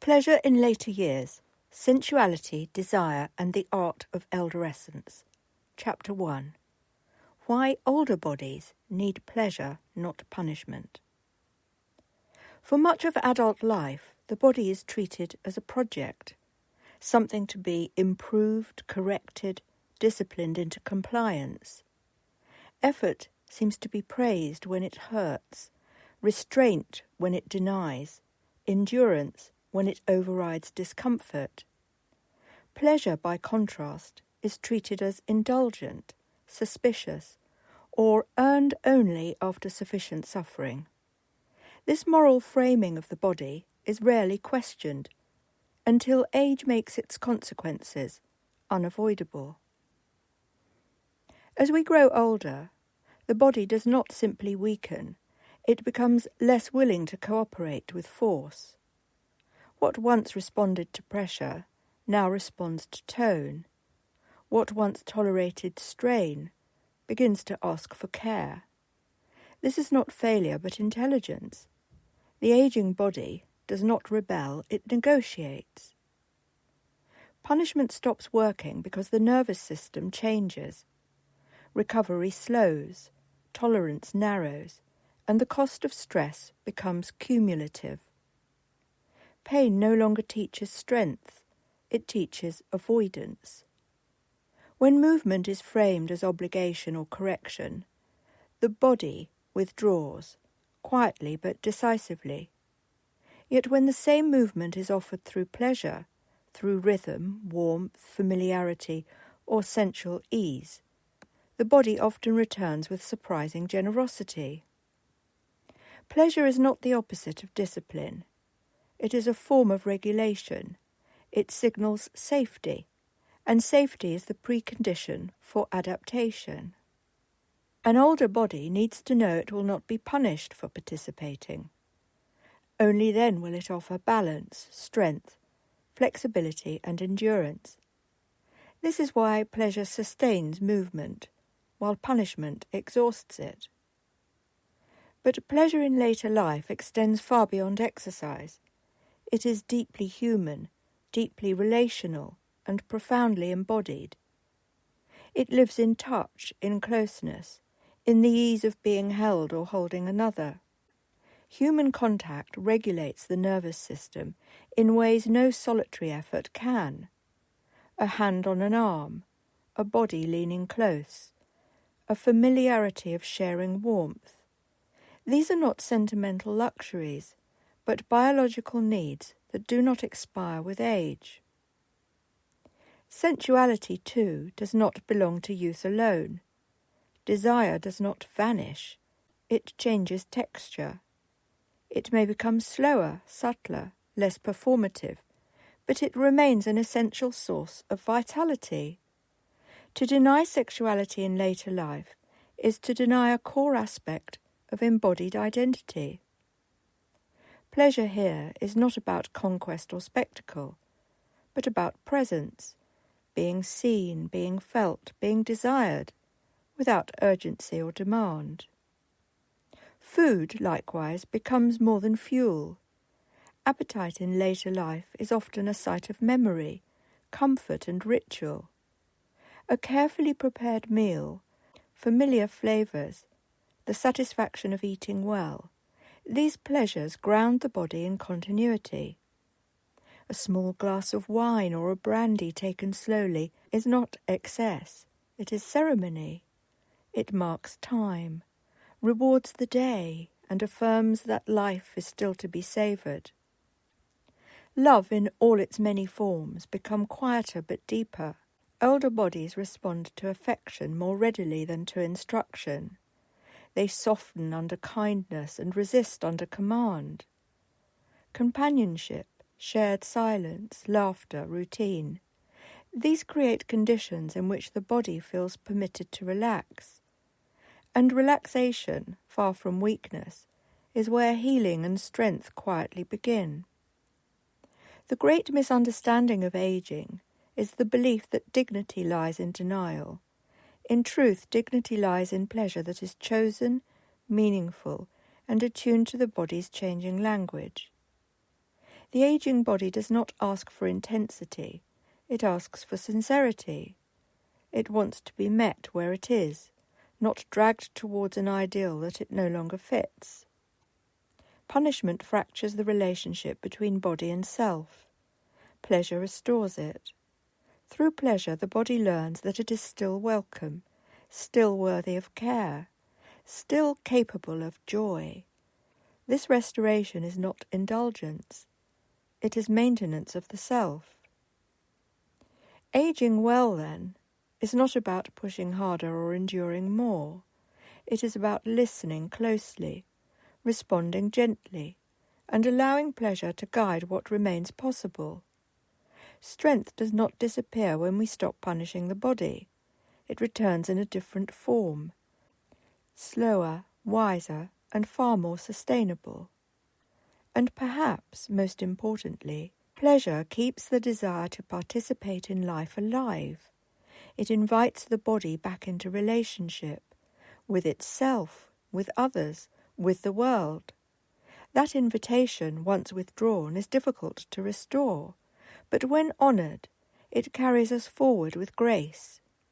Pleasure in later years, sensuality, desire and the art of elderescence. Chapter 1. Why older bodies need pleasure, not punishment. For much of adult life, the body is treated as a project, something to be improved, corrected, disciplined into compliance. Effort seems to be praised when it hurts, restraint when it denies, endurance when it overrides discomfort. Pleasure, by contrast, is treated as indulgent, suspicious, or earned only after sufficient suffering. This moral framing of the body is rarely questioned until age makes its consequences unavoidable. As we grow older, the body does not simply weaken, it becomes less willing to cooperate with force. What once responded to pressure now responds to tone. What once tolerated strain begins to ask for care. This is not failure but intelligence. The ageing body does not rebel, it negotiates. Punishment stops working because the nervous system changes. Recovery slows, tolerance narrows, and the cost of stress becomes cumulative. Pain no longer teaches strength, it teaches avoidance. When movement is framed as obligation or correction, the body withdraws, quietly but decisively. Yet when the same movement is offered through pleasure, through rhythm, warmth, familiarity, or sensual ease, the body often returns with surprising generosity. Pleasure is not the opposite of discipline. It is a form of regulation. It signals safety, and safety is the precondition for adaptation. An older body needs to know it will not be punished for participating. Only then will it offer balance, strength, flexibility and endurance. This is why pleasure sustains movement, while punishment exhausts it. But pleasure in later life extends far beyond exercise. It is deeply human, deeply relational, and profoundly embodied. It lives in touch, in closeness, in the ease of being held or holding another. Human contact regulates the nervous system in ways no solitary effort can. A hand on an arm, a body leaning close, a familiarity of sharing warmth. These are not sentimental luxuries, but biological needs that do not expire with age. Sensuality, too, does not belong to youth alone. Desire does not vanish. It changes texture. It may become slower, subtler, less performative, but it remains an essential source of vitality. To deny sexuality in later life is to deny a core aspect of embodied identity. Pleasure here is not about conquest or spectacle, but about presence, being seen, being felt, being desired, without urgency or demand. Food, likewise, becomes more than fuel. Appetite in later life is often a site of memory, comfort and ritual. A carefully prepared meal, familiar flavours, the satisfaction of eating well, these pleasures ground the body in continuity. A small glass of wine or a brandy taken slowly is not excess, it is ceremony. It marks time, rewards the day, and affirms that life is still to be savoured. Love in all its many forms become quieter but deeper. Older bodies respond to affection more readily than to instruction. They soften under kindness and resist under command. Companionship, shared silence, laughter, routine. These create conditions in which the body feels permitted to relax. And relaxation, far from weakness, is where healing and strength quietly begin. The great misunderstanding of aging is the belief that dignity lies in denial. In truth, dignity lies in pleasure that is chosen, meaningful, and attuned to the body's changing language. The aging body does not ask for intensity, it asks for sincerity. It wants to be met where it is, not dragged towards an ideal that it no longer fits. Punishment fractures the relationship between body and self. Pleasure restores it. Through pleasure, the body learns that it is still welcome, still worthy of care, still capable of joy. This restoration is not indulgence. It is maintenance of the self. Aging well, then, is not about pushing harder or enduring more. It is about listening closely, responding gently, and allowing pleasure to guide what remains possible. Strength does not disappear when we stop punishing the body. It returns in a different form, slower, wiser, and far more sustainable. And perhaps, most importantly, pleasure keeps the desire to participate in life alive. It invites the body back into relationship, with itself, with others, with the world. That invitation, once withdrawn, is difficult to restore, but when honoured, it carries us forward with grace.